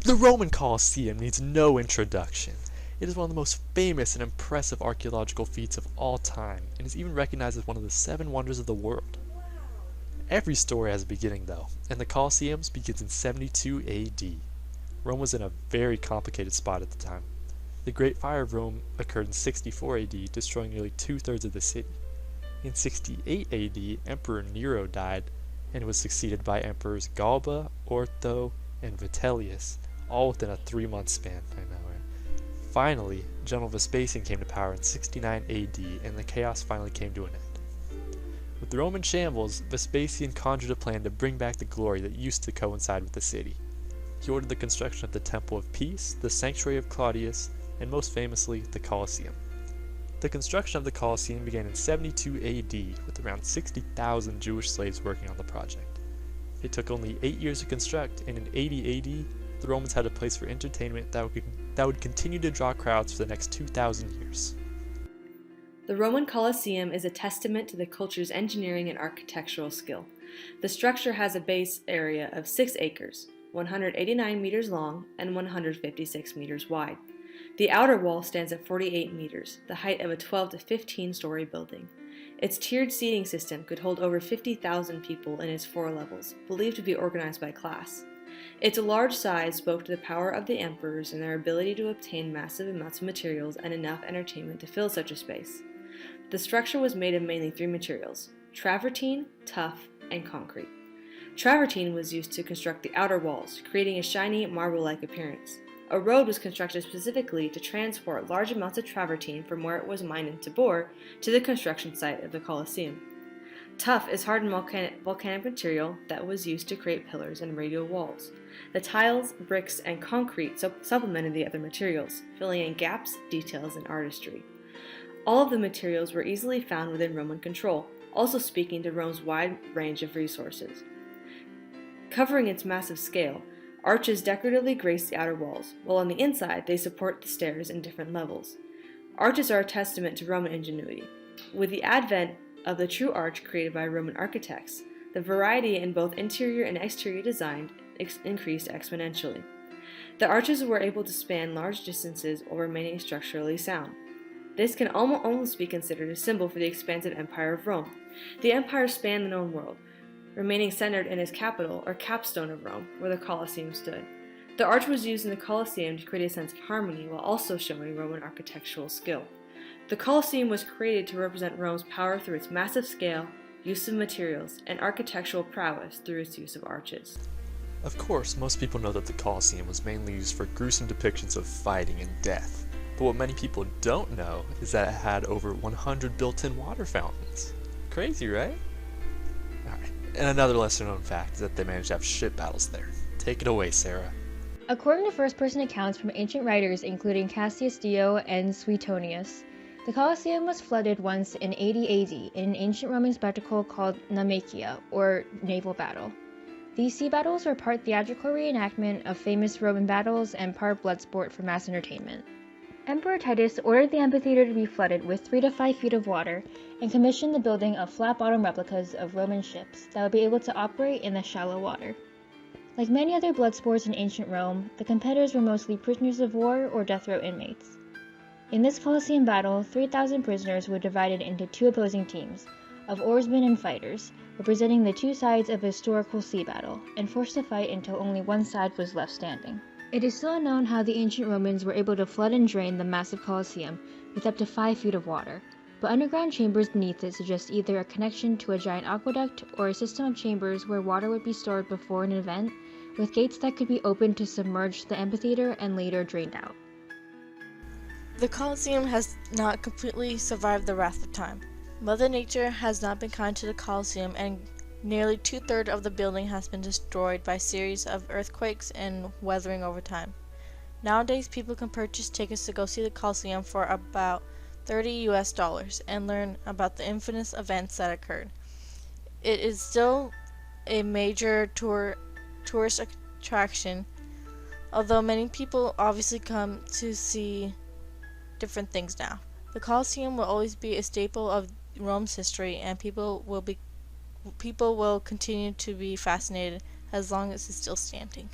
The Roman Colosseum needs no introduction. It is one of the most famous and impressive archaeological feats of all time, and is even recognized as one of the 7 wonders of the world. Every story has a beginning though, and the Colosseum begins in 72 AD. Rome was in a very complicated spot at the time. The Great Fire of Rome occurred in 64 AD, destroying nearly 2/3 of the city. In 68 AD, Emperor Nero died, and was succeeded by Emperors Galba, Otho, and Vitellius, all within a 3-month span. I know, right? Finally, General Vespasian came to power in 69 AD, and the chaos finally came to an end. With the Roman shambles, Vespasian conjured a plan to bring back the glory that used to coincide with the city. He ordered the construction of the Temple of Peace, the Sanctuary of Claudius, and most famously, the Colosseum. The construction of the Colosseum began in 72 AD, with around 60,000 Jewish slaves working on the project. It took only 8 years to construct, and in 80 AD, the Romans had a place for entertainment that would continue to draw crowds for the next 2,000 years. The Roman Colosseum is a testament to the culture's engineering and architectural skill. The structure has a base area of 6 acres, 189 meters long and 156 meters wide. The outer wall stands at 48 meters, the height of a 12 to 15-story building. Its tiered seating system could hold over 50,000 people in its 4 levels, believed to be organized by class. Its large size spoke to the power of the emperors and their ability to obtain massive amounts of materials and enough entertainment to fill such a space. The structure was made of mainly 3 materials: travertine, tuff, and concrete. Travertine was used to construct the outer walls, creating a shiny, marble-like appearance. A road was constructed specifically to transport large amounts of travertine from where it was mined in Tabor to the construction site of the Colosseum. Tuff is hardened volcanic material that was used to create pillars and radial walls. The tiles, bricks, and concrete supplemented the other materials, filling in gaps, details, and artistry. All of the materials were easily found within Roman control, also speaking to Rome's wide range of resources. Covering its massive scale, arches decoratively grace the outer walls, while on the inside they support the stairs in different levels. Arches are a testament to Roman ingenuity. With the advent of the true arch created by Roman architects, the variety in both interior and exterior design increased exponentially. The arches were able to span large distances while remaining structurally sound. This can almost be considered a symbol for the expansive empire of Rome. The empire spanned the known world, remaining centered in its capital, or capstone of Rome, where the Colosseum stood. The arch was used in the Colosseum to create a sense of harmony while also showing Roman architectural skill. The Colosseum was created to represent Rome's power through its massive scale, use of materials, and architectural prowess through its use of arches. Of course, most people know that the Colosseum was mainly used for gruesome depictions of fighting and death, but what many people don't know is that it had over 100 built-in water fountains. Crazy, right? Alright. And another lesser-known fact is that they managed to have ship battles there. Take it away, Sarah. According to first-person accounts from ancient writers including Cassius Dio and Suetonius, the Colosseum was flooded once in 80 AD in an ancient Roman spectacle called Naumachia, or naval battle. These sea battles were part theatrical reenactment of famous Roman battles and part blood sport for mass entertainment. Emperor Titus ordered the amphitheater to be flooded with 3 to 5 feet of water and commissioned the building of flat-bottom replicas of Roman ships that would be able to operate in the shallow water. Like many other blood sports in ancient Rome, the competitors were mostly prisoners of war or death row inmates. In this Colosseum battle, 3,000 prisoners were divided into 2 opposing teams, of oarsmen and fighters, representing the 2 sides of a historical sea battle, and forced to fight until only one side was left standing. It is still unknown how the ancient Romans were able to flood and drain the massive Colosseum with up to 5 feet of water, but underground chambers beneath it suggest either a connection to a giant aqueduct or a system of chambers where water would be stored before an event, with gates that could be opened to submerge the amphitheater and later drained out. The Colosseum has not completely survived the wrath of time. Mother Nature has not been kind to the Colosseum, and nearly 2/3 of the building has been destroyed by a series of earthquakes and weathering over time. Nowadays, people can purchase tickets to go see the Colosseum for about $30 and learn about the infamous events that occurred. It is still a major tourist attraction, although many people obviously come to see different things now. The Colosseum will always be a staple of Rome's history, and people will continue to be fascinated as long as it's still standing.